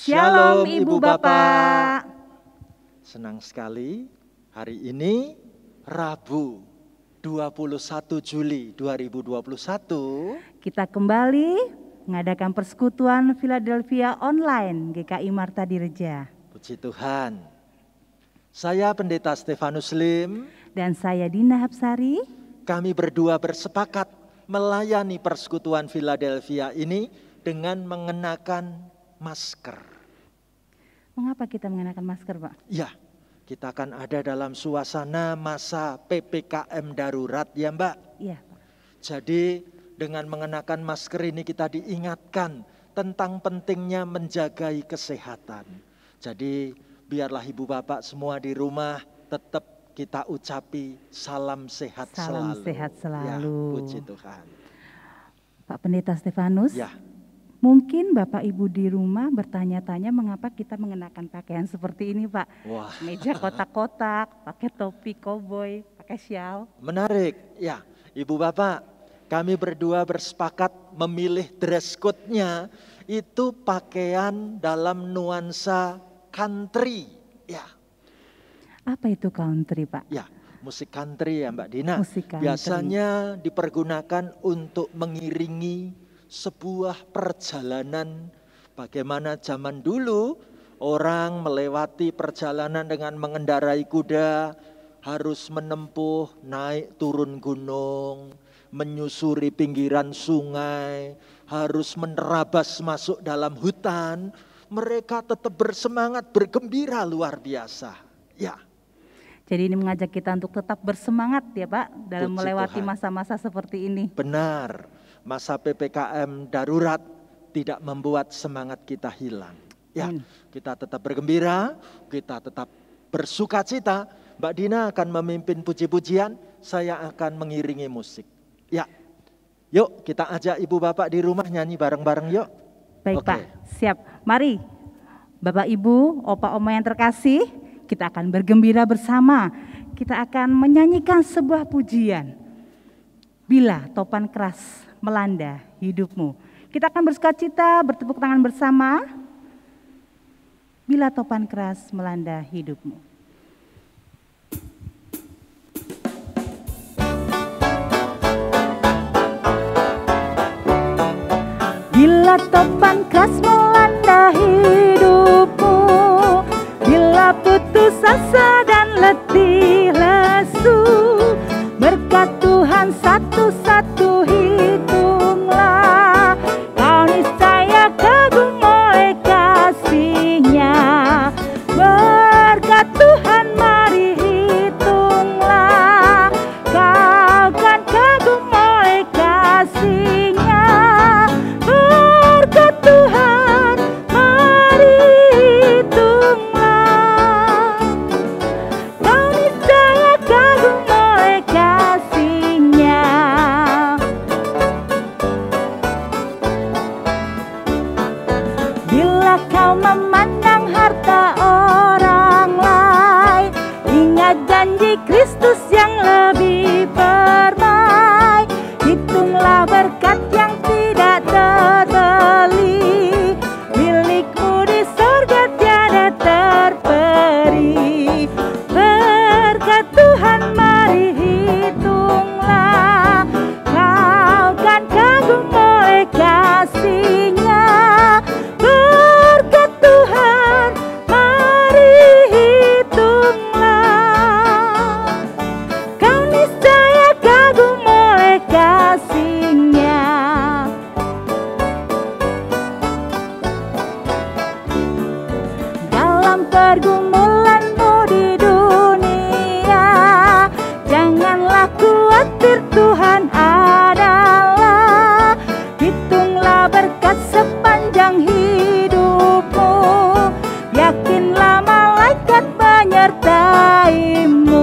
Shalom Ibu Bapak. Senang sekali hari ini Rabu 21 Juli 2021 kita kembali mengadakan persekutuan Philadelphia online GKI Marta Dirja. Puji Tuhan. Saya Pendeta Stefanus Lim dan saya Dina Hapsari. Kami berdua bersepakat melayani persekutuan Philadelphia ini dengan mengenakan masker. Mengapa kita mengenakan masker, Pak? Ya, kita akan ada dalam suasana masa PPKM darurat ya Mbak. Iya, Pak. Jadi dengan mengenakan masker ini kita diingatkan tentang pentingnya menjaga kesehatan. Jadi biarlah Ibu Bapak semua di rumah tetap kita ucapi salam sehat selalu. Salam sehat selalu. Ya, puji Tuhan. Pak Pendeta Stefanus. Ya. Mungkin Bapak Ibu di rumah bertanya-tanya mengapa kita mengenakan pakaian seperti ini, Pak. Wah. Meja kotak-kotak, pakai topi koboi, pakai syal. Menarik, ya. Ibu Bapak, kami berdua bersepakat memilih dress code-nya itu pakaian dalam nuansa country, ya. Apa itu country, Pak? Ya, musik country ya Mbak Dina. Musik country. Biasanya dipergunakan untuk mengiringi sebuah perjalanan. Bagaimana zaman dulu orang melewati perjalanan dengan mengendarai kuda, harus menempuh naik turun gunung, menyusuri pinggiran sungai, harus menerabas masuk dalam hutan. Mereka tetap bersemangat, bergembira luar biasa. Ya. Jadi ini mengajak kita untuk tetap bersemangat ya Pak dalam Puji melewati Tuhan. masa-masa seperti ini. Benar, masa PPKM darurat tidak membuat semangat kita hilang. Ya, kita tetap bergembira, kita tetap bersukacita. Mbak Dina akan memimpin puji-pujian, saya akan mengiringi musik. Ya, yuk kita ajak Ibu Bapak di rumah nyanyi bareng-bareng yuk. Baik Oke. Pak, siap. Mari Bapak Ibu, Opa Oma yang terkasih, kita akan bergembira bersama. Kita akan menyanyikan sebuah pujian. Bila topan keras melanda hidupmu. Kita akan bersukacita, bertepuk tangan bersama. Bila topan keras melanda hidupmu. Bila topan keras melanda hidupmu, bila putus asa dan letih lesu, berkat Tuhan satu-satu hitunglah, kau niscaya kagum oleh kasih-Nya. Berkat Tuhan mari hitunglah, kau kan kagum oleh kasih-Nya. Berkat Tuhan mari hitunglah, kau niscaya kagum oleh kasih-Nya. Bila kau memandang harta orang lain, ingat janji Kristus yang lebih permai. Hitunglah berkat yang tidak terbeli, milikmu di sorga tiada terperi. Berkat Tuhan mari hitunglah, kau kan kagum oleh kasih-Nya. Berkat Tuhan mari hitunglah, kau niscaya kagum oleh kasih-Nya. Dalam pergumulanmu di dunia, janganlah khawatir, Tuhan adalah. Hitunglah berkat sepanjang hidupmu, yakinlah malaikat menyertaimu.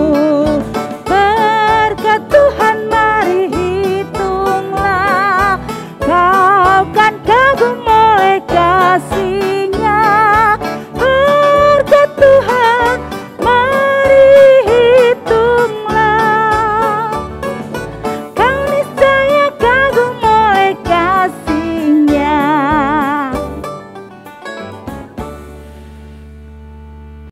Berkat Tuhan mari hitunglah, kau kan kagum oleh kasih-Nya. Berkat Tuhan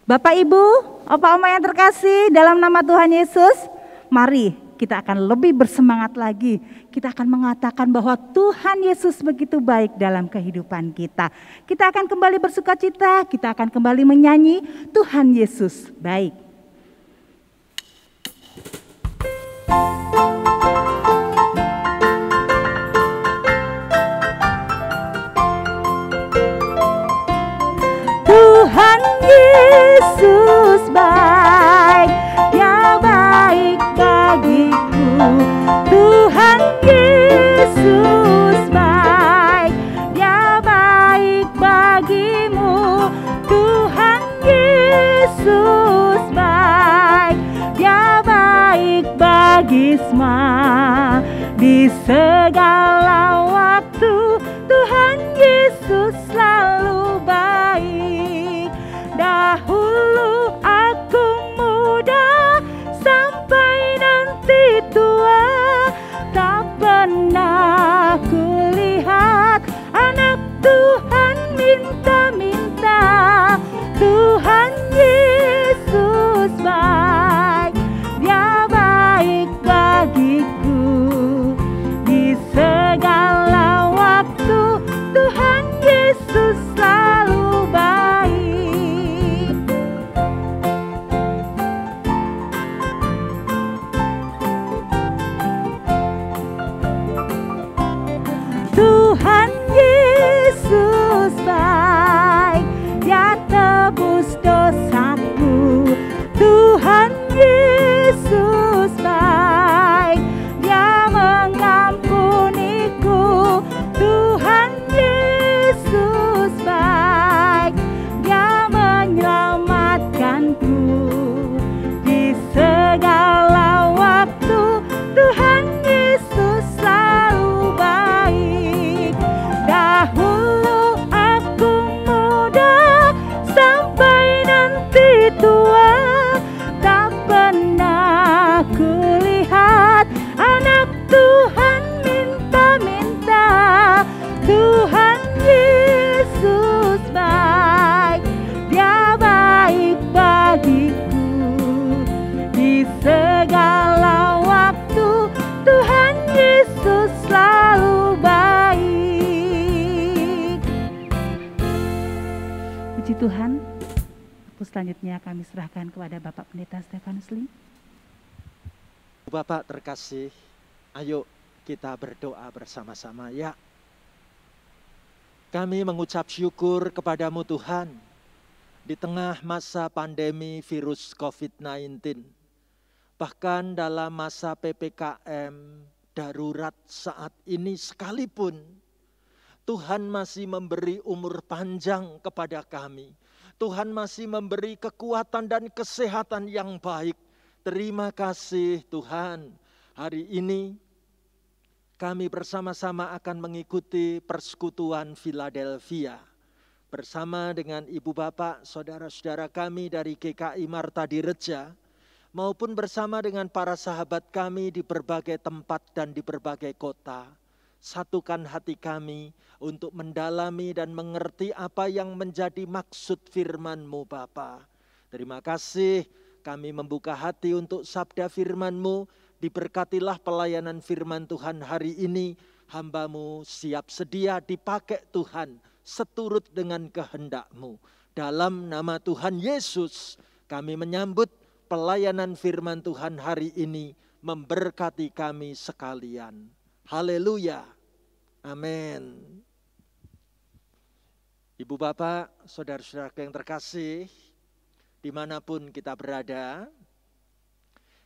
Bapak, Ibu, Opa, Oma yang terkasih, dalam nama Tuhan Yesus, mari kita akan lebih bersemangat lagi. Kita akan mengatakan bahwa Tuhan Yesus begitu baik dalam kehidupan kita. Kita akan kembali bersukacita, kita akan kembali menyanyi, Tuhan Yesus baik. Tuhan Yesus baik, Dia baik bagiku. Tuhan Yesus baik, Dia baik bagimu. Tuhan Yesus baik, Dia baik bagi semua. Di segala waktu Tuhan Yesus selalu baik. Dahulu aku muda, sampai nanti tua, tak pernah kulihat anak Tuhan minta-minta. Tuhan Yesus baik, Dia baik bagiku. Di segala waktu Tuhan Yesus selalu baik. Tuhan Yesus baik, Dia tebus dosaku. Tuhan Yesus baik, Dia mengampuniku. Tuhan Yesus baik, Dia menyelamatkanku. Di segala waktu Tuhan Yesus selalu baik. Dahulu aku muda, sampai nanti tua, tak pernah kulihat anak Tuhan minta-minta. Tuhan Yesus baik, Dia baik bagiku. Di segala waktu Tuhan Yesus selalu baik. Puji Tuhan. Waktu selanjutnya kami serahkan kepada Bapak Pendeta Stefanus Lim. Bapak terkasih, ayo kita berdoa bersama-sama ya. Kami mengucap syukur kepadamu Tuhan, di tengah masa pandemi virus COVID-19, bahkan dalam masa PPKM darurat saat ini sekalipun, Tuhan masih memberi umur panjang kepada kami. Tuhan masih memberi kekuatan dan kesehatan yang baik. Terima kasih Tuhan. Hari ini kami bersama-sama akan mengikuti persekutuan Philadelphia. Bersama dengan Ibu Bapak, saudara-saudara kami dari GKI Marta Direja, maupun bersama dengan para sahabat kami di berbagai tempat dan di berbagai kota. Satukan hati kami untuk mendalami dan mengerti apa yang menjadi maksud firman-Mu Bapa. Terima kasih kami membuka hati untuk sabda firman-Mu. Diberkatilah pelayanan firman Tuhan hari ini. Hamba-Mu siap sedia dipakai Tuhan seturut dengan kehendak-Mu. Dalam nama Tuhan Yesus kami menyambut pelayanan firman Tuhan hari ini. Memberkati kami sekalian. Haleluya. Amin. Ibu Bapak, saudara-saudara yang terkasih, dimanapun kita berada,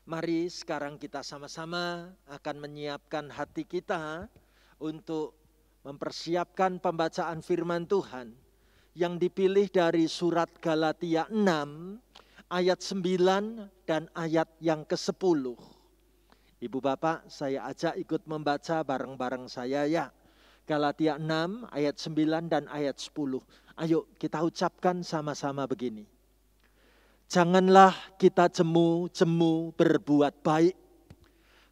mari sekarang kita sama-sama akan menyiapkan hati kita untuk mempersiapkan pembacaan firman Tuhan yang dipilih dari surat Galatia 6 ayat 9 dan ayat yang ke-10. Ibu Bapak, saya ajak ikut membaca bareng-bareng saya ya. Galatia 6 ayat 9 dan ayat 10. Ayo kita ucapkan sama-sama begini. Janganlah kita jemu-jemu berbuat baik.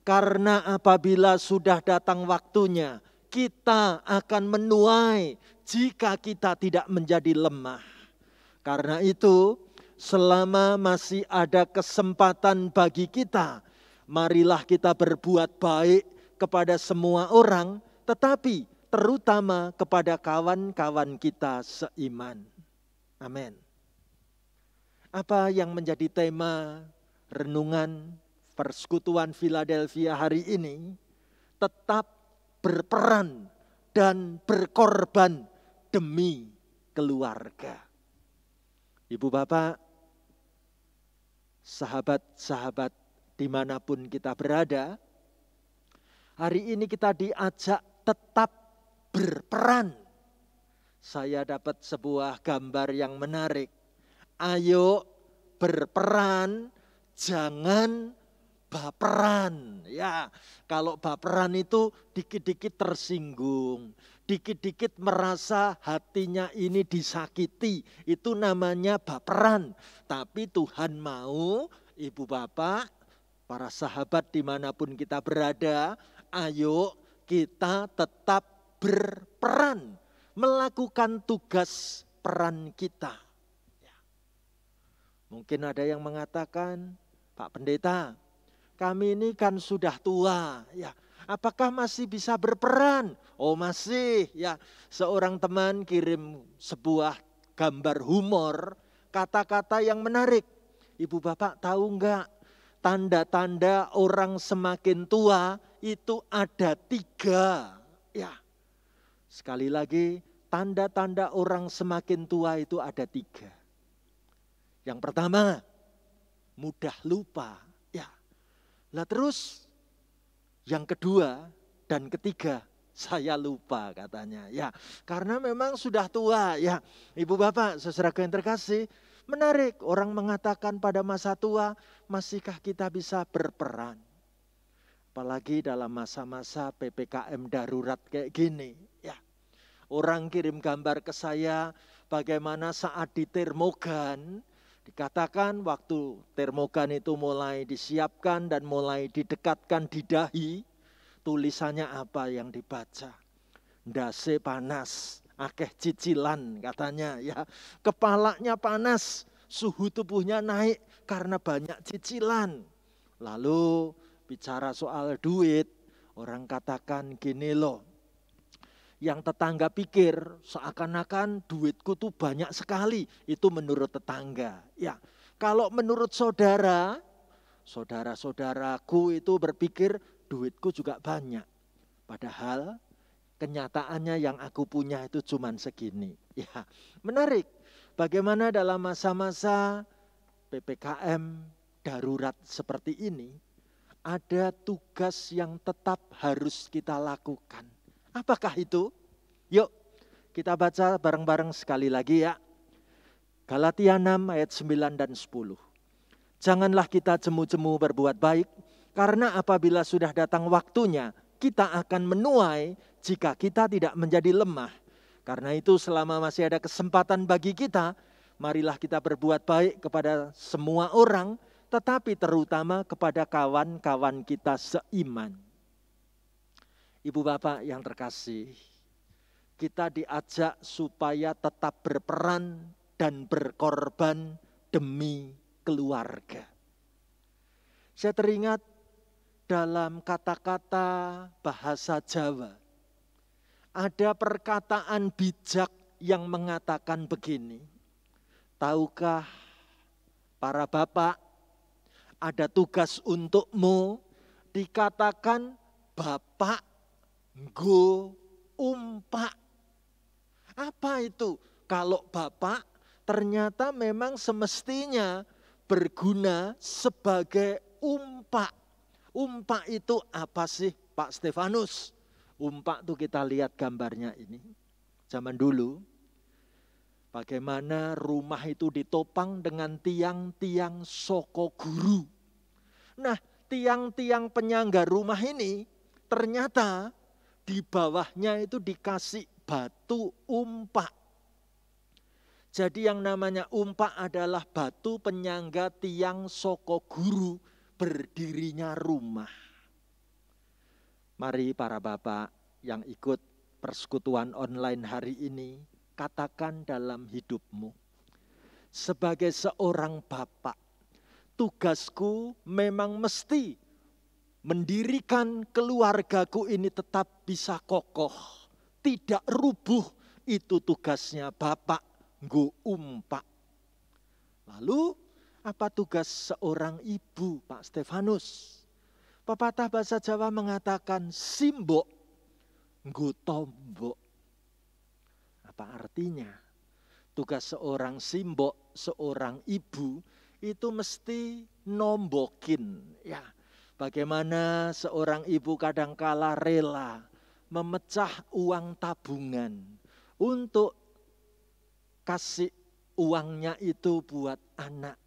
Karena apabila sudah datang waktunya, kita akan menuai jika kita tidak menjadi lemah. Karena itu, selama masih ada kesempatan bagi kita, marilah kita berbuat baik kepada semua orang, tetapi terutama kepada kawan-kawan kita seiman. Amin. Apa yang menjadi tema renungan Persekutuan Philadelphia hari ini? Tetap berperan dan berkorban demi keluarga. Ibu bapak, sahabat-sahabat dimanapun kita berada, hari ini kita diajak tetap berperan. Saya dapat sebuah gambar yang menarik. Ayo berperan, jangan baperan. Ya, kalau baperan itu dikit-dikit tersinggung, dikit-dikit merasa hatinya ini disakiti. Itu namanya baperan. Tapi Tuhan mau, ibu bapak, para sahabat dimanapun kita berada, ayo kita tetap berperan, melakukan tugas peran kita. Mungkin ada yang mengatakan, Pak Pendeta, kami ini kan sudah tua, ya. Apakah masih bisa berperan? Oh masih, ya. Seorang teman kirim sebuah gambar humor, kata-kata yang menarik. Ibu bapak tahu enggak? Tanda-tanda orang semakin tua itu ada 3. Ya. Sekali lagi, tanda-tanda orang semakin tua itu ada 3. Yang pertama, mudah lupa. Ya. Lah terus yang kedua dan ketiga, saya lupa katanya. Ya, karena memang sudah tua. Ya, ibu bapak, saudaraku yang terkasih, menarik orang mengatakan pada masa tua, masihkah kita bisa berperan? Apalagi dalam masa-masa PPKM darurat kayak gini. Ya, orang kirim gambar ke saya bagaimana saat di termogan, dikatakan waktu termogan itu mulai disiapkan dan mulai didekatkan di dahi, tulisannya apa yang dibaca? Ndase panas, akeh cicilan katanya ya. Kepalanya panas, suhu tubuhnya naik karena banyak cicilan. Lalu bicara soal duit, orang katakan gini loh. Yang tetangga pikir seakan-akan duitku tuh banyak sekali. Itu menurut tetangga. Ya, kalau menurut saudara, saudara-saudaraku itu berpikir duitku juga banyak. Padahal kenyataannya yang aku punya itu cuman segini. Ya, menarik. Bagaimana dalam masa-masa PPKM darurat seperti ini, ada tugas yang tetap harus kita lakukan. Apakah itu? Yuk kita baca bareng-bareng sekali lagi ya. Galatia 6 ayat 9 dan 10. Janganlah kita jemu-jemu berbuat baik, karena apabila sudah datang waktunya, kita akan menuai jika kita tidak menjadi lemah. Karena itu selama masih ada kesempatan bagi kita, marilah kita berbuat baik kepada semua orang, tetapi terutama kepada kawan-kawan kita seiman. Ibu bapak yang terkasih, kita diajak supaya tetap berperan dan berkorban demi keluarga. Saya teringat dalam kata-kata bahasa Jawa, ada perkataan bijak yang mengatakan begini, tahukah para bapak, ada tugas untukmu, dikatakan bapak nggo umpak. Apa itu? Kalau bapak ternyata memang semestinya berguna sebagai umpak. Umpak itu apa sih Pak Stefanus? Umpak itu kita lihat gambarnya ini. Zaman dulu bagaimana rumah itu ditopang dengan tiang-tiang soko guru. Nah, tiang-tiang penyangga rumah ini ternyata di bawahnya itu dikasih batu umpak. Jadi yang namanya umpak adalah batu penyangga tiang soko guru berdirinya rumah. Mari para bapak yang ikut persekutuan online hari ini, katakan dalam hidupmu, sebagai seorang bapak, tugasku memang mesti mendirikan keluargaku ini tetap bisa kokoh, tidak rubuh. Itu tugasnya bapak nggo umpak. Lalu apa tugas seorang ibu, Pak Stefanus? Pepatah bahasa Jawa mengatakan simbok nggo tombok. Apa artinya? Tugas seorang simbok, seorang ibu itu mesti nombokin. Ya, bagaimana seorang ibu kadangkala rela memecah uang tabungan untuk kasih uangnya itu buat anak,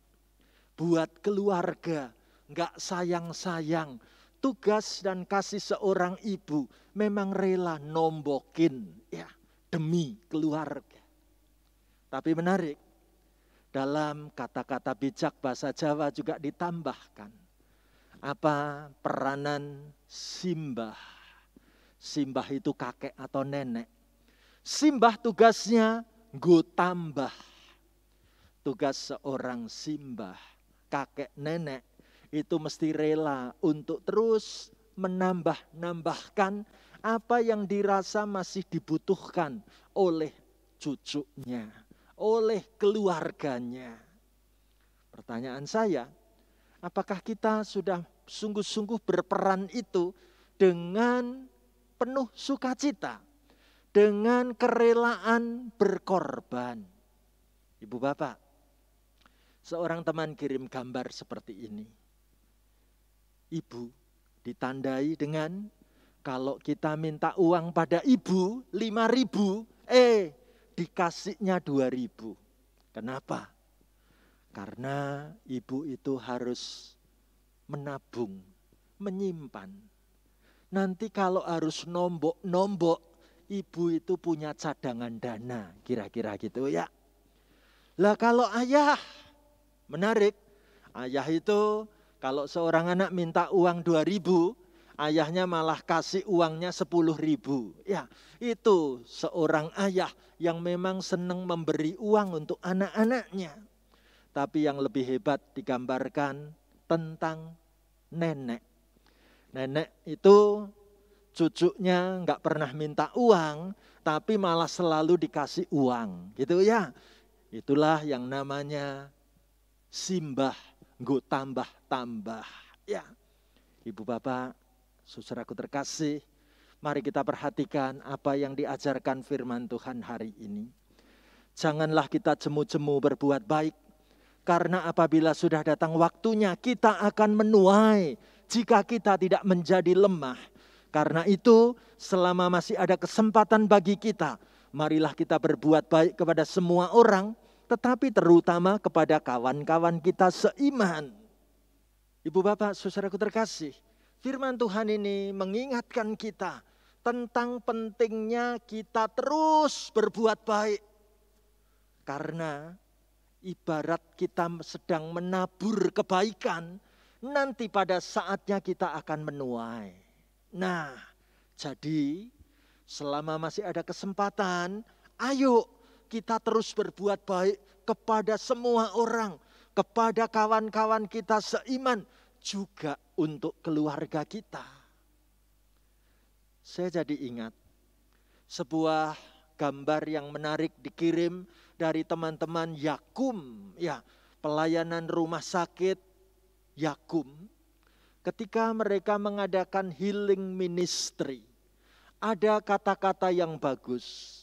buat keluarga, nggak sayang-sayang. Tugas dan kasih seorang ibu memang rela nombokin ya demi keluarga. Tapi menarik, dalam kata-kata bijak bahasa Jawa juga ditambahkan apa peranan simbah. Simbah itu kakek atau nenek. Simbah tugasnya nggo tambah. Tugas seorang simbah, kakek nenek itu mesti rela untuk terus menambah-nambahkan apa yang dirasa masih dibutuhkan oleh cucunya, oleh keluarganya. Pertanyaan saya, apakah kita sudah sungguh-sungguh berperan itu dengan penuh sukacita, dengan kerelaan berkorban? Ibu bapak, seorang teman kirim gambar seperti ini. Ibu ditandai dengan kalau kita minta uang pada ibu 5.000, dikasihnya 2.000. Kenapa? Karena ibu itu harus menabung, menyimpan. Nanti kalau harus nombok-nombok, ibu itu punya cadangan dana, kira-kira gitu ya. Lah kalau ayah, menarik, ayah itu kalau seorang anak minta uang 2.000, ayahnya malah kasih uangnya 10.000. Ya, itu seorang ayah yang memang senang memberi uang untuk anak-anaknya. Tapi yang lebih hebat digambarkan tentang nenek. Nenek itu cucunya nggak pernah minta uang, tapi malah selalu dikasih uang, gitu ya. Itulah yang namanya simbah nggo tambah-tambah. Ya, ibu bapak, saudaraku terkasih, mari kita perhatikan apa yang diajarkan firman Tuhan hari ini. Janganlah kita jemu-jemu berbuat baik, karena apabila sudah datang waktunya kita akan menuai jika kita tidak menjadi lemah. Karena itu selama masih ada kesempatan bagi kita, marilah kita berbuat baik kepada semua orang, tetapi terutama kepada kawan-kawan kita seiman. Ibu bapak, saudaraku terkasih, firman Tuhan ini mengingatkan kita tentang pentingnya kita terus berbuat baik. Karena ibarat kita sedang menabur kebaikan, nanti pada saatnya kita akan menuai. Nah, jadi selama masih ada kesempatan, ayo kita terus berbuat baik kepada semua orang, kepada kawan-kawan kita seiman, juga untuk keluarga kita. Saya jadi ingat sebuah gambar yang menarik dikirim dari teman-teman Yakum, ya, pelayanan rumah sakit Yakum. Ketika mereka mengadakan healing ministry, ada kata-kata yang bagus.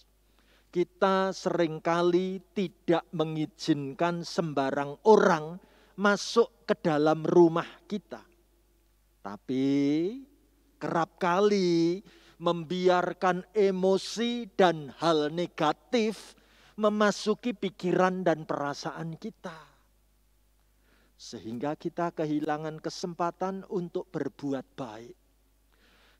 Kita seringkali tidak mengizinkan sembarang orang masuk ke dalam rumah kita. Tapi kerap kali membiarkan emosi dan hal negatif memasuki pikiran dan perasaan kita. Sehingga kita kehilangan kesempatan untuk berbuat baik.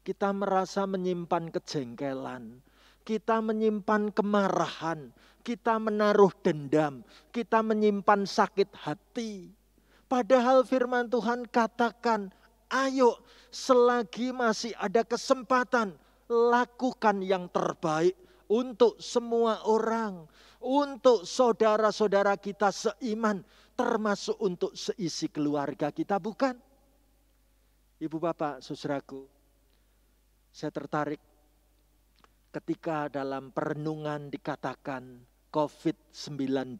Kita merasa menyimpan kejengkelan, kita menyimpan kemarahan, kita menaruh dendam, kita menyimpan sakit hati. Padahal firman Tuhan katakan, ayo selagi masih ada kesempatan, lakukan yang terbaik untuk semua orang. untuk saudara-saudara kita seiman, termasuk untuk seisi keluarga kita, bukan? Ibu bapak, saudaraku, saya tertarik ketika dalam perenungan dikatakan COVID-19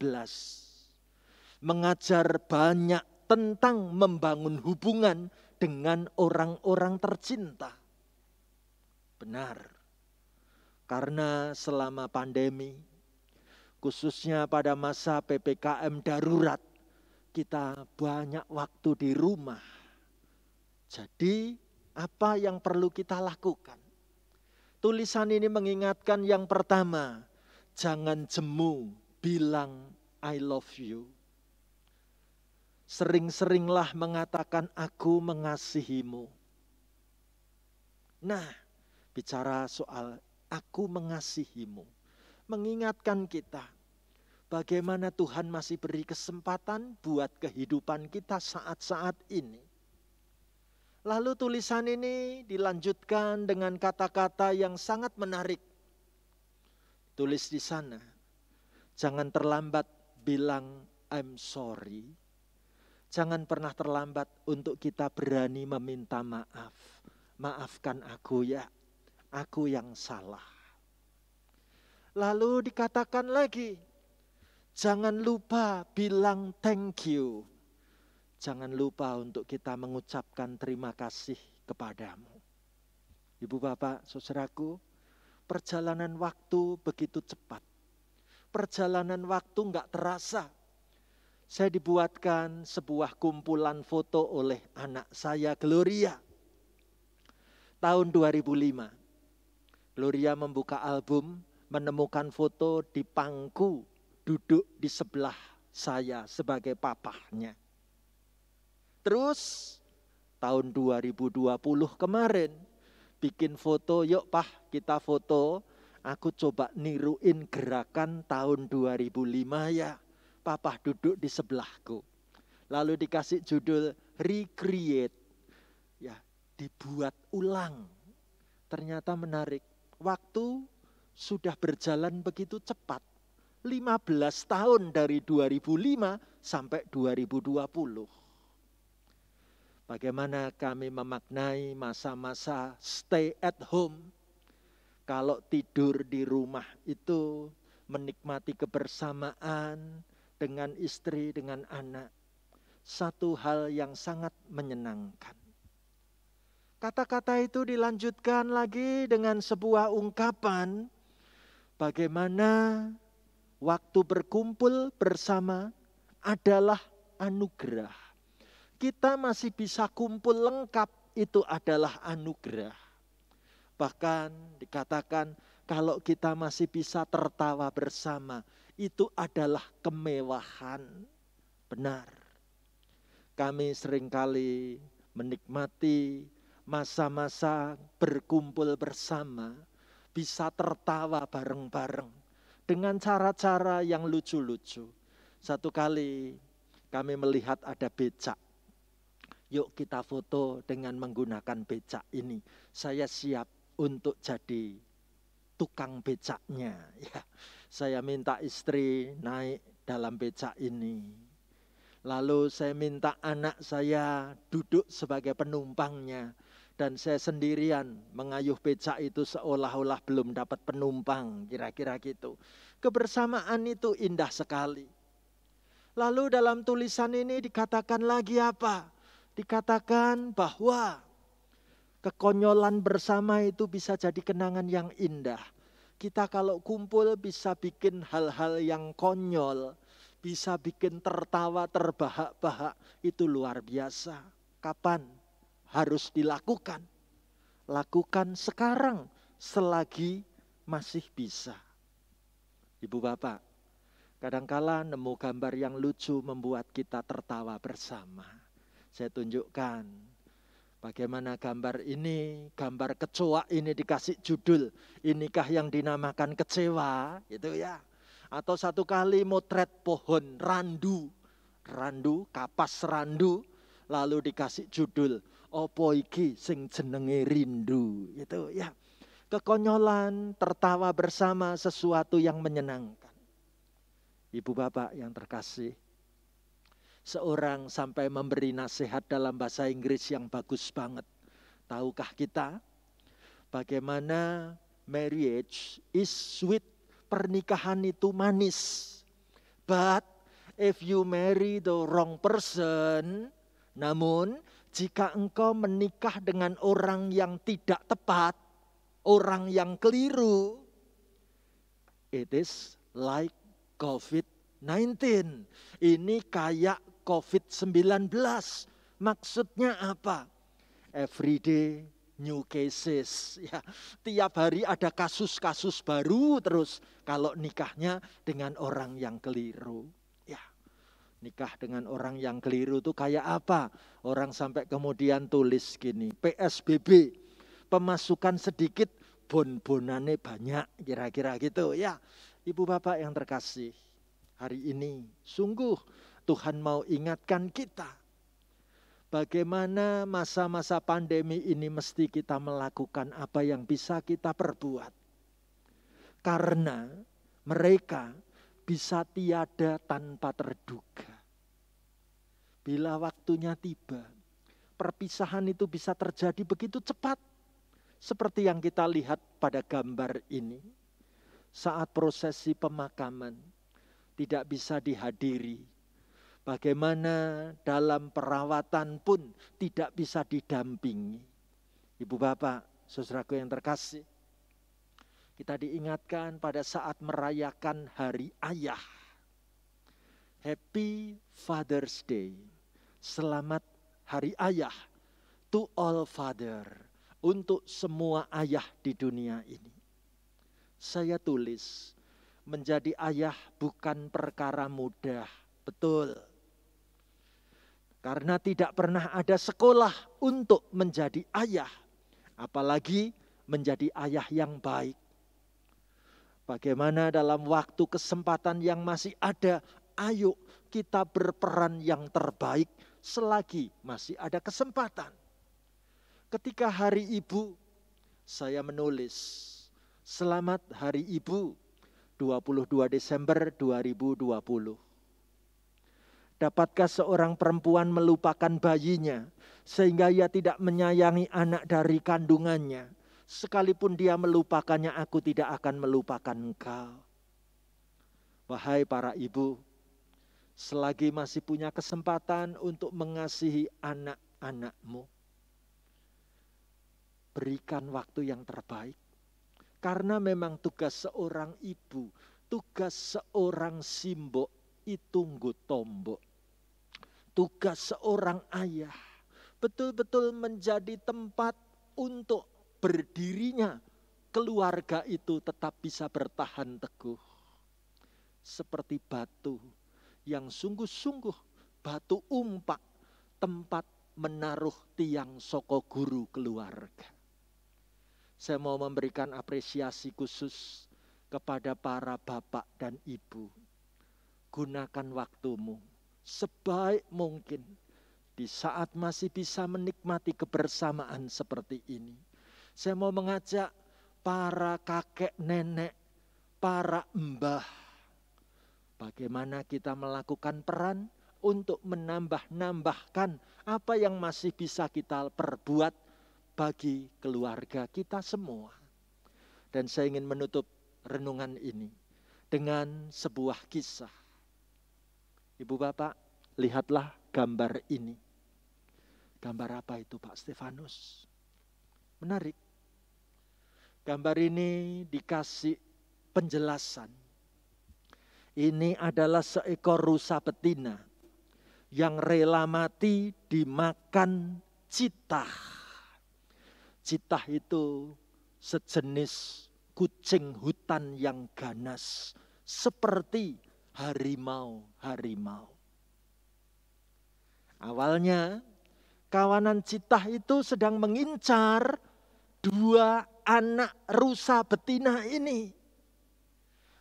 mengajar banyak tentang membangun hubungan dengan orang-orang tercinta. Benar, karena selama pandemi, khususnya pada masa PPKM darurat, kita banyak waktu di rumah. Jadi, apa yang perlu kita lakukan? Tulisan ini mengingatkan yang pertama, jangan jemu bilang I love you. Sering-seringlah mengatakan aku mengasihimu. Nah, bicara soal aku mengasihimu, mengingatkan kita bagaimana Tuhan masih beri kesempatan buat kehidupan kita saat-saat ini. Lalu tulisan ini dilanjutkan dengan kata-kata yang sangat menarik. Tulis di sana, jangan terlambat bilang I'm sorry. Jangan pernah terlambat untuk kita berani meminta maaf. Maafkan aku ya, aku yang salah. Lalu dikatakan lagi, jangan lupa bilang thank you. Jangan lupa untuk kita mengucapkan terima kasih kepadamu. Ibu bapak, saudaraku, perjalanan waktu begitu cepat. Perjalanan waktu enggak terasa. Saya dibuatkan sebuah kumpulan foto oleh anak saya, Gloria. Tahun 2005, Gloria membuka album, menemukan foto di pangku, duduk di sebelah saya sebagai papahnya. Terus tahun 2020 kemarin, bikin foto, yuk pah kita foto. Aku coba niruin gerakan tahun 2005 ya. Papa duduk di sebelahku. Lalu dikasih judul recreate. Ya, dibuat ulang. Ternyata menarik. Waktu sudah berjalan begitu cepat. 15 tahun dari 2005 sampai 2020. Bagaimana kami memaknai masa-masa stay at home. Kalau tidur di rumah itu menikmati kebersamaan dengan istri, dengan anak. Satu hal yang sangat menyenangkan. Kata-kata itu dilanjutkan lagi dengan sebuah ungkapan. Bagaimana waktu berkumpul bersama adalah anugerah. Kita masih bisa kumpul lengkap, itu adalah anugerah. Bahkan dikatakan kalau kita masih bisa tertawa bersama, itu adalah kemewahan. Benar. Kami seringkali menikmati masa-masa berkumpul bersama, bisa tertawa bareng-bareng dengan cara-cara yang lucu-lucu. Satu kali kami melihat ada becak. Yuk kita foto dengan menggunakan becak ini. Saya siap untuk jadi tukang becaknya. Ya, saya minta istri naik dalam becak ini. Lalu saya minta anak saya duduk sebagai penumpangnya. Dan saya sendirian mengayuh becak itu seolah-olah belum dapat penumpang. Kira-kira gitu. Kebersamaan itu indah sekali. Lalu dalam tulisan ini dikatakan lagi apa? Dikatakan bahwa kekonyolan bersama itu bisa jadi kenangan yang indah. Kita kalau kumpul bisa bikin hal-hal yang konyol. Bisa bikin tertawa terbahak-bahak. Itu luar biasa. Kapan harus dilakukan? Lakukan sekarang selagi masih bisa. Ibu bapak, kadangkala nemu gambar yang lucu membuat kita tertawa bersama. Saya tunjukkan bagaimana gambar ini, gambar kecoa ini dikasih judul, inikah yang dinamakan kecewa, itu ya. Atau satu kali motret pohon randu, kapas randu, lalu dikasih judul, opo iki sing jenenge rindu, itu ya. Kekonyolan, tertawa bersama sesuatu yang menyenangkan. Ibu bapak yang terkasih, seorang sampai memberi nasihat dalam bahasa Inggris yang bagus banget. Tahukah kita bagaimana marriage is sweet, pernikahan itu manis. But if you marry the wrong person, namun jika engkau menikah dengan orang yang tidak tepat, orang yang keliru, it is like COVID-19. Ini kayak COVID-19. Maksudnya apa? Everyday new cases. Ya, tiap hari ada kasus-kasus baru terus kalau nikahnya dengan orang yang keliru. Ya, nikah dengan orang yang keliru itu kayak apa? Orang sampai kemudian tulis gini, PSBB, pemasukan sedikit, bon-bonane banyak, kira-kira gitu ya. Ibu bapak yang terkasih, hari ini sungguh Tuhan mau ingatkan kita. Bagaimana masa-masa pandemi ini mesti kita melakukan apa yang bisa kita perbuat. Karena mereka bisa tiada tanpa terduga. Bila waktunya tiba, perpisahan itu bisa terjadi begitu cepat. Seperti yang kita lihat pada gambar ini. Saat prosesi pemakaman tidak bisa dihadiri. Bagaimana dalam perawatan pun tidak bisa didampingi. Ibu bapak, saudaraku yang terkasih, kita diingatkan pada saat merayakan Hari Ayah. Happy Father's Day. Selamat Hari Ayah to all father. Untuk semua ayah di dunia ini. Saya tulis, menjadi ayah bukan perkara mudah, betul. Karena tidak pernah ada sekolah untuk menjadi ayah, apalagi menjadi ayah yang baik. Bagaimana dalam waktu kesempatan yang masih ada, ayo kita berperan yang terbaik selagi masih ada kesempatan. Ketika Hari Ibu, saya menulis, Selamat Hari Ibu, 22 Desember 2020. Dapatkah seorang perempuan melupakan bayinya, sehingga ia tidak menyayangi anak dari kandungannya? Sekalipun dia melupakannya, aku tidak akan melupakan engkau. Wahai para ibu, selagi masih punya kesempatan untuk mengasihi anak-anakmu, berikan waktu yang terbaik. Karena memang tugas seorang ibu, tugas seorang simbok itu nggo tombok. Tugas seorang ayah betul-betul menjadi tempat untuk berdirinya keluarga itu tetap bisa bertahan teguh. Seperti batu yang sungguh-sungguh batu umpak, tempat menaruh tiang soko guru keluarga. Saya mau memberikan apresiasi khusus kepada para bapak dan ibu. Gunakan waktumu sebaik mungkin di saat masih bisa menikmati kebersamaan seperti ini. Saya mau mengajak para kakek nenek, para mbah, bagaimana kita melakukan peran untuk menambah-nambahkan apa yang masih bisa kita perbuat bagi keluarga kita semua. Dan saya ingin menutup renungan ini dengan sebuah kisah. Ibu bapak, lihatlah gambar ini. Gambar apa itu Pak Stefanus? Menarik. Gambar ini dikasih penjelasan. Ini adalah seekor rusa betina yang rela mati dimakan citah. Citah itu sejenis kucing hutan yang ganas, seperti harimau-harimau. Awalnya kawanan citah itu sedang mengincar dua anak rusa betina ini.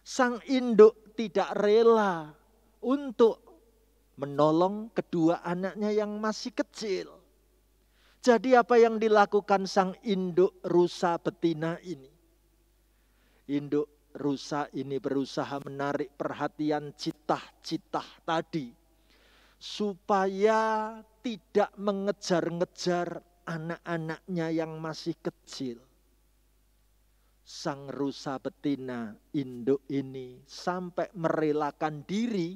Sang induk tidak rela untuk menolong kedua anaknya yang masih kecil. Jadi apa yang dilakukan sang induk rusa betina ini? Induk rusa ini berusaha menarik perhatian citah-citah tadi supaya tidak mengejar-ngejar anak-anaknya yang masih kecil. Sang rusa betina induk ini sampai merelakan diri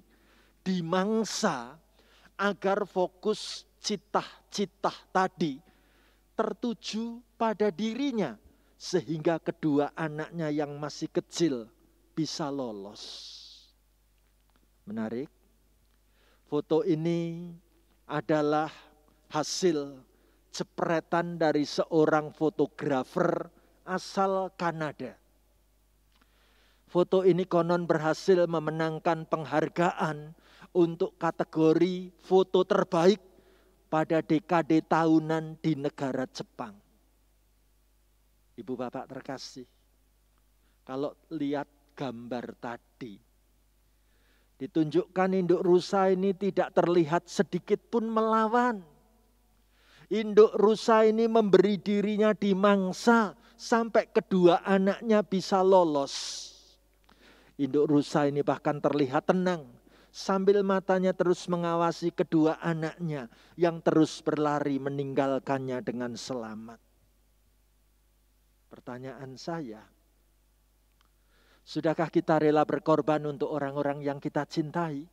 dimangsa agar fokus citah-citah tadi tertuju pada dirinya, sehingga kedua anaknya yang masih kecil bisa lolos. Menarik. Foto ini adalah hasil jepretan dari seorang fotografer asal Kanada. Foto ini konon berhasil memenangkan penghargaan untuk kategori foto terbaik pada dekade tahunan di negara Jepang. Ibu bapak terkasih, kalau lihat gambar tadi, ditunjukkan induk rusa ini tidak terlihat sedikit pun melawan. Induk rusa ini memberi dirinya dimangsa sampai kedua anaknya bisa lolos. Induk rusa ini bahkan terlihat tenang sambil matanya terus mengawasi kedua anaknya yang terus berlari meninggalkannya dengan selamat. Pertanyaan saya, sudahkah kita rela berkorban untuk orang-orang yang kita cintai?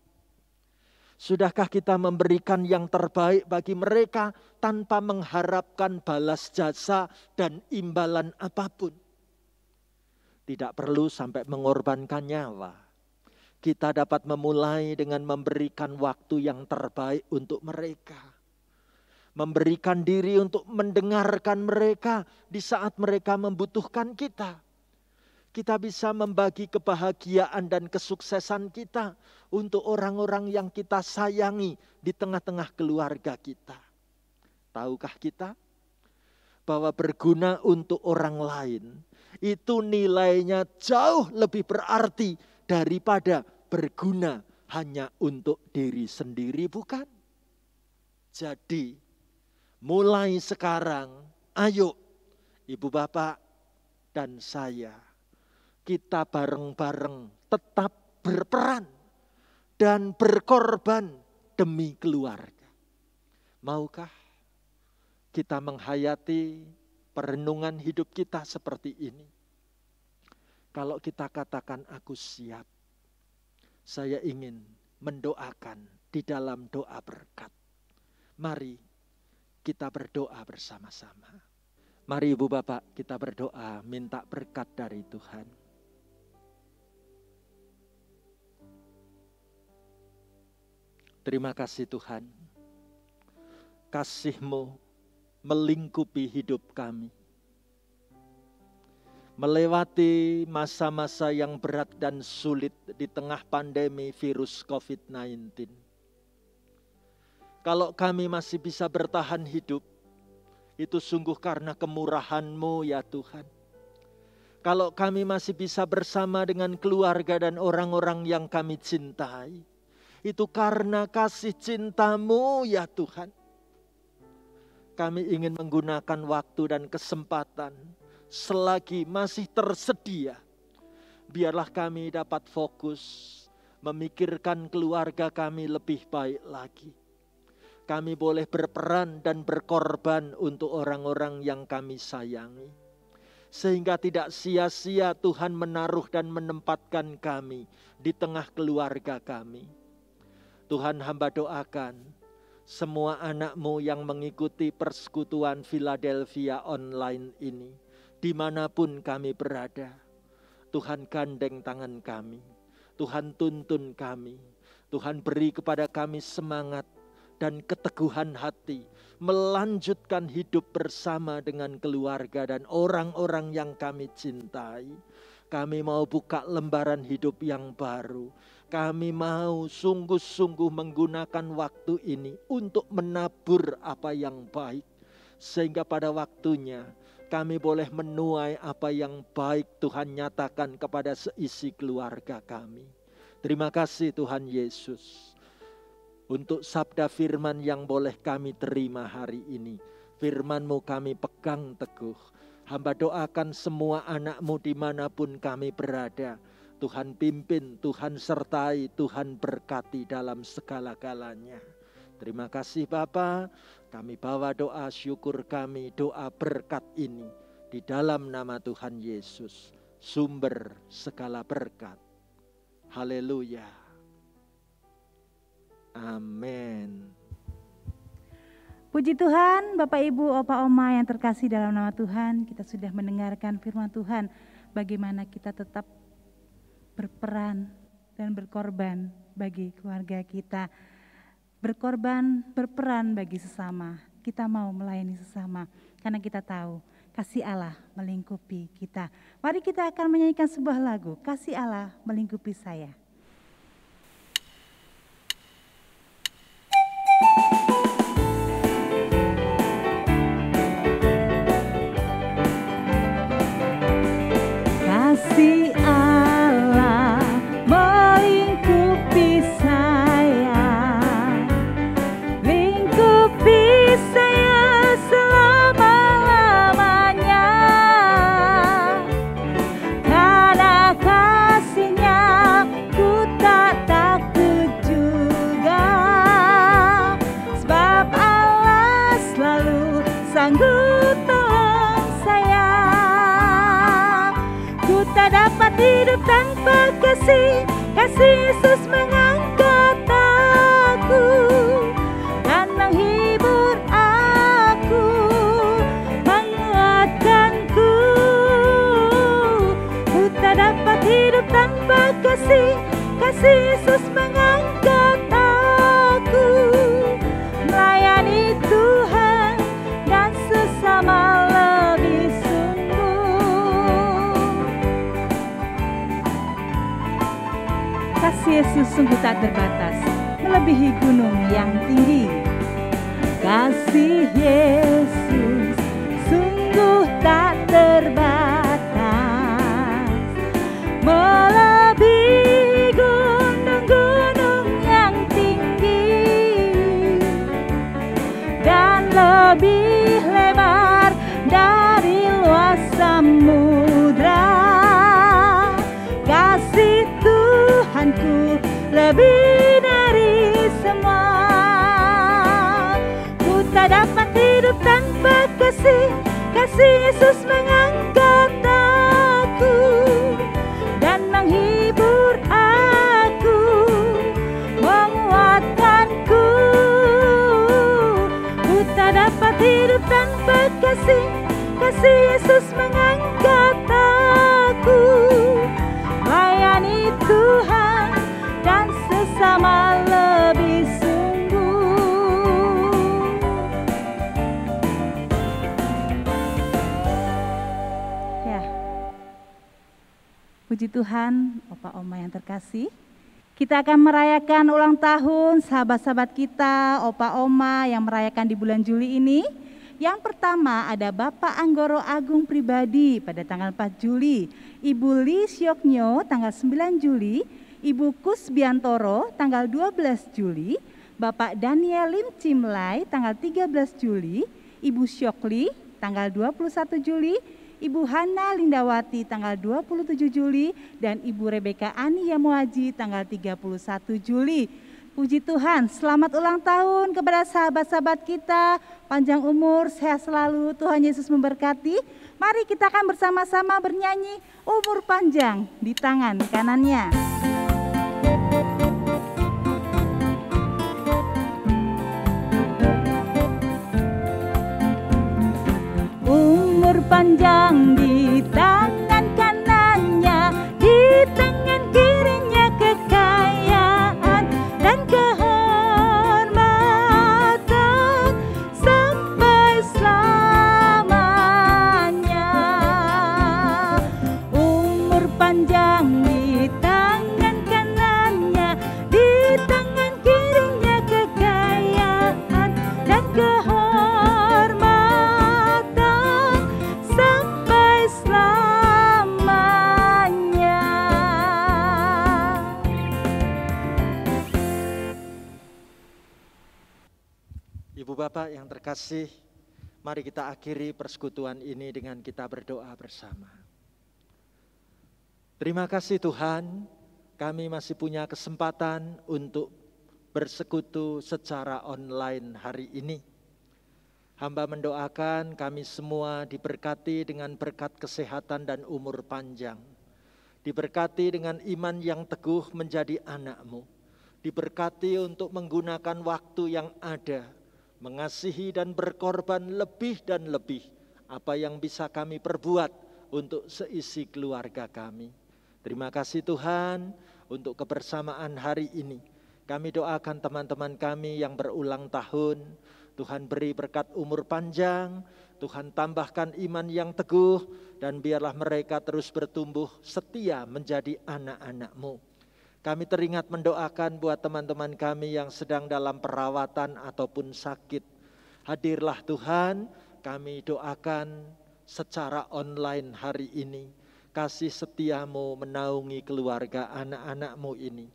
Sudahkah kita memberikan yang terbaik bagi mereka tanpa mengharapkan balas jasa dan imbalan apapun? Tidak perlu sampai mengorbankan nyawa. Kita dapat memulai dengan memberikan waktu yang terbaik untuk mereka. Memberikan diri untuk mendengarkan mereka di saat mereka membutuhkan kita. Kita bisa membagi kebahagiaan dan kesuksesan kita untuk orang-orang yang kita sayangi di tengah-tengah keluarga kita. Tahukah kita bahwa berguna untuk orang lain itu nilainya jauh lebih berarti daripada berguna hanya untuk diri sendiri, bukan? Jadi, mulai sekarang, ayo ibu bapak dan saya, kita bareng-bareng tetap berperan dan berkorban demi keluarga. Maukah kita menghayati perenungan hidup kita seperti ini? Kalau kita katakan aku siap, saya ingin mendoakan di dalam doa berkat. Mari kita berdoa bersama-sama. Mari ibu bapak kita berdoa minta berkat dari Tuhan. Terima kasih Tuhan. Kasih-Mu melingkupi hidup kami. Melewati masa-masa yang berat dan sulit di tengah pandemi virus COVID-19. Kalau kami masih bisa bertahan hidup, itu sungguh karena kemurahan-Mu ya Tuhan. Kalau kami masih bisa bersama dengan keluarga dan orang-orang yang kami cintai, itu karena kasih cinta-Mu ya Tuhan. Kami ingin menggunakan waktu dan kesempatan selagi masih tersedia. Biarlah kami dapat fokus memikirkan keluarga kami lebih baik lagi. Kami boleh berperan dan berkorban untuk orang-orang yang kami sayangi. Sehingga tidak sia-sia Tuhan menaruh dan menempatkan kami di tengah keluarga kami. Tuhan, hamba doakan semua anak-Mu yang mengikuti persekutuan Philadelphia online ini, dimanapun kami berada, Tuhan gandeng tangan kami, Tuhan tuntun kami, Tuhan beri kepada kami semangat dan keteguhan hati, melanjutkan hidup bersama dengan keluarga dan orang-orang yang kami cintai. Kami mau buka lembaran hidup yang baru. Kami mau sungguh-sungguh menggunakan waktu ini untuk menabur apa yang baik. Sehingga pada waktunya kami boleh menuai apa yang baik Tuhan nyatakan kepada seisi keluarga kami. Terima kasih Tuhan Yesus. Untuk sabda firman yang boleh kami terima hari ini. Firman-Mu kami pegang teguh. Hamba doakan semua anak-Mu dimanapun kami berada. Tuhan pimpin, Tuhan sertai, Tuhan berkati dalam segala-galanya. Terima kasih Bapa, kami bawa doa syukur kami, doa berkat ini di dalam nama Tuhan Yesus, sumber segala berkat. Haleluya. Amin. Puji Tuhan, Bapak Ibu, Opa Oma yang terkasih dalam nama Tuhan, kita sudah mendengarkan firman Tuhan, bagaimana kita tetap berperan dan berkorban bagi keluarga kita. Berperan bagi sesama. Kita mau melayani sesama karena kita tahu kasih Allah melingkupi kita. Mari kita akan menyanyikan sebuah lagu, Kasih Allah Melingkupi Saya. Kasih Allah melingkupi saya, lingkupi saya selama-lamanya. Karena kasih-Nya ku tak takut juga, sebab Allah selalu sanggup tolong saya. Ku tak dapat hidup tanpa kasih, kasih Yesus mengangkat aku dan menghibur aku, menguatkanku. Ku tak dapat hidup tanpa kasih, kasih Yesus mengangkat aku, melayani Tuhan dan sesama lebih kasih Yesus sungguh tak terbatas, melebihi gunung yang tinggi. Kasih Yesus sungguh tak terbatas, melebihi gunung-gunung yang tinggi, dan lebih lebar dari luas samudra. Kasih Tuhanku lebih dari semua. Ku tak dapat hidup tanpa kasih, kasih Yesus mengangkat aku dan menghibur aku, menguatkanku. Ku tak dapat hidup tanpa kasih, kasih Yesus mengangkat aku, layani Tuhan dan sesama lebih sungguh. Ya, puji Tuhan, Opa Oma yang terkasih. Kita akan merayakan ulang tahun sahabat-sahabat kita, Opa Oma yang merayakan di bulan Juli ini. Yang pertama ada Bapak Anggoro Agung Pribadi pada tanggal 4 Juli, Ibu Li Syoknyo tanggal 9 Juli, Ibu Kusbiantoro tanggal 12 Juli, Bapak Daniel Lim Cimlai tanggal 13 Juli, Ibu Syokli tanggal 21 Juli, Ibu Hana Lindawati tanggal 27 Juli, dan Ibu Rebeka Ani Yamuaji tanggal 31 Juli. Puji Tuhan, selamat ulang tahun kepada sahabat-sahabat kita, panjang umur, sehat selalu, Tuhan Yesus memberkati. Mari kita akan bersama-sama bernyanyi umur panjang di tangan kanannya. Umur panjang di tangan kanannya, di tangan kirinya kekayaan dan kehormatan sampai selamanya. Umur panjang di tangan kanannya, di tangan kirinya kekayaan dan kehormatan sampai selamanya. Ibu Bapak yang terkasih, Mari kita akhiri persekutuan ini dengan kita berdoa bersama. Terima kasih Tuhan, kami masih punya kesempatan untuk bersekutu secara online hari ini. Hamba mendoakan kami semua diberkati dengan berkat kesehatan dan umur panjang. Diberkati dengan iman yang teguh menjadi anak-Mu. Diberkati untuk menggunakan waktu yang ada, mengasihi dan berkorban lebih dan lebih apa yang bisa kami perbuat untuk seisi keluarga kami. Terima kasih Tuhan untuk kebersamaan hari ini. Kami doakan teman-teman kami yang berulang tahun, Tuhan beri berkat umur panjang, Tuhan tambahkan iman yang teguh, dan biarlah mereka terus bertumbuh setia menjadi anak-anak-Mu. Kami teringat mendoakan buat teman-teman kami yang sedang dalam perawatan ataupun sakit. Hadirlah Tuhan, kami doakan secara online hari ini. Kasih setia-Mu menaungi keluarga anak-anak-Mu ini.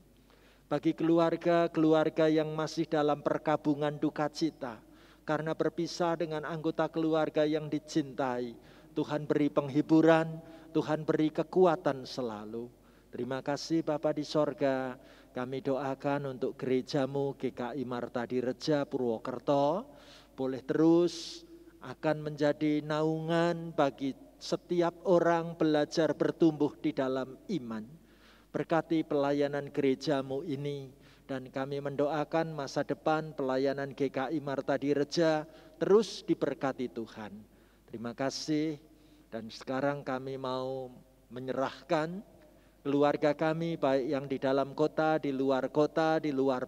Bagi keluarga-keluarga yang masih dalam perkabungan duka cita, karena berpisah dengan anggota keluarga yang dicintai, Tuhan beri penghiburan, Tuhan beri kekuatan selalu. Terima kasih Bapa di sorga, kami doakan untuk gereja-Mu GKI Martadi Reja Purwokerto, boleh terus akan menjadi naungan bagi setiap orang belajar bertumbuh di dalam iman. Berkati pelayanan gereja-Mu ini, dan kami mendoakan masa depan pelayanan GKI Martadi Reja terus diberkati Tuhan. Terima kasih, dan sekarang kami mau menyerahkan keluarga kami baik yang di dalam kota, di luar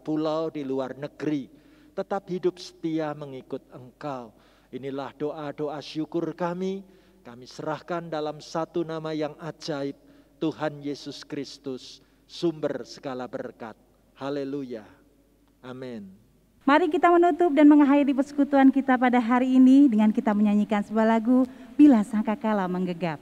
pulau, di luar negeri, tetap hidup setia mengikut Engkau. Inilah doa-doa syukur kami serahkan dalam satu nama yang ajaib, Tuhan Yesus Kristus, sumber segala berkat. Haleluya. Amin. Mari kita menutup dan mengakhiri persekutuan kita pada hari ini dengan kita menyanyikan sebuah lagu, Bila Sangkakala Menggegap.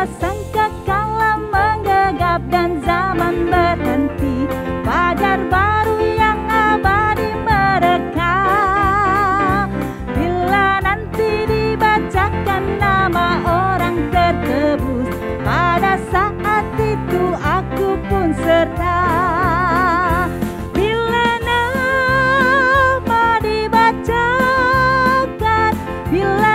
Sangkakala menggegap dan zaman berhenti, fajar baru yang abadi mereka. Bila nanti dibacakan nama orang tertebus, pada saat itu aku pun serta. Bila nama dibacakan, bila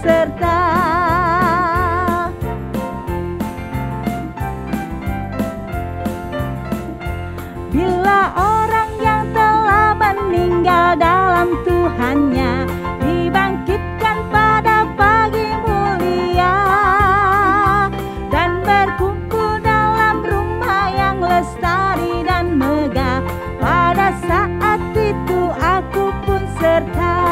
serta. Bila orang yang telah meninggal dalam Tuhannya dibangkitkan pada pagi mulia dan berkumpul dalam rumah yang lestari dan megah, pada saat itu aku pun serta.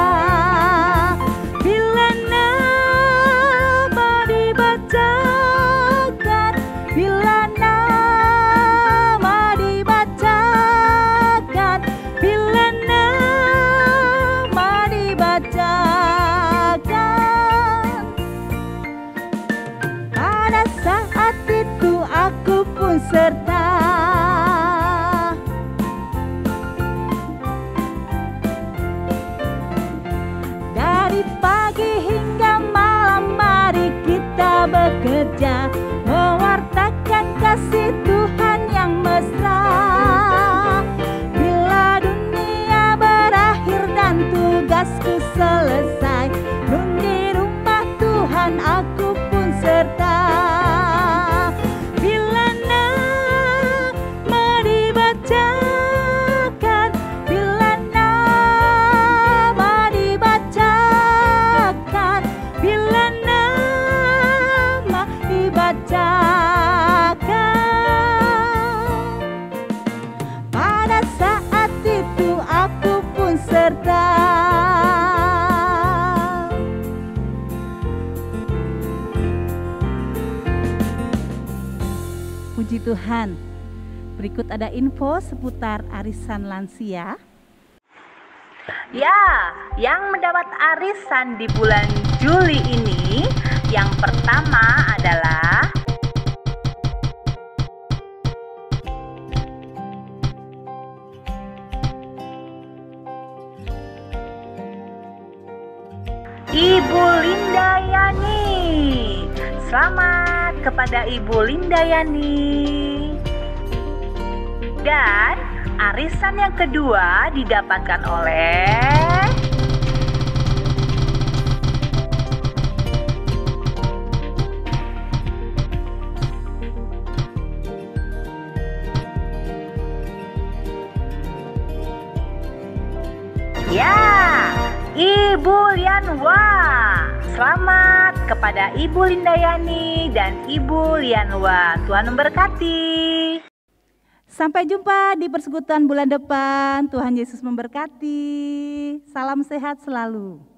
Puji Tuhan. Berikut ada info seputar arisan lansia. Ya, yang mendapat arisan di bulan Juli ini, yang pertama adalah Ibu Linda Yani. Selamat kepada Ibu Linda Yani. Dan arisan yang kedua didapatkan oleh Ibu Lianwa. Selamat kepada Ibu Linda Yani dan Ibu Lianwa. Tuhan memberkati. Sampai jumpa di persekutuan bulan depan. Tuhan Yesus memberkati. Salam sehat selalu.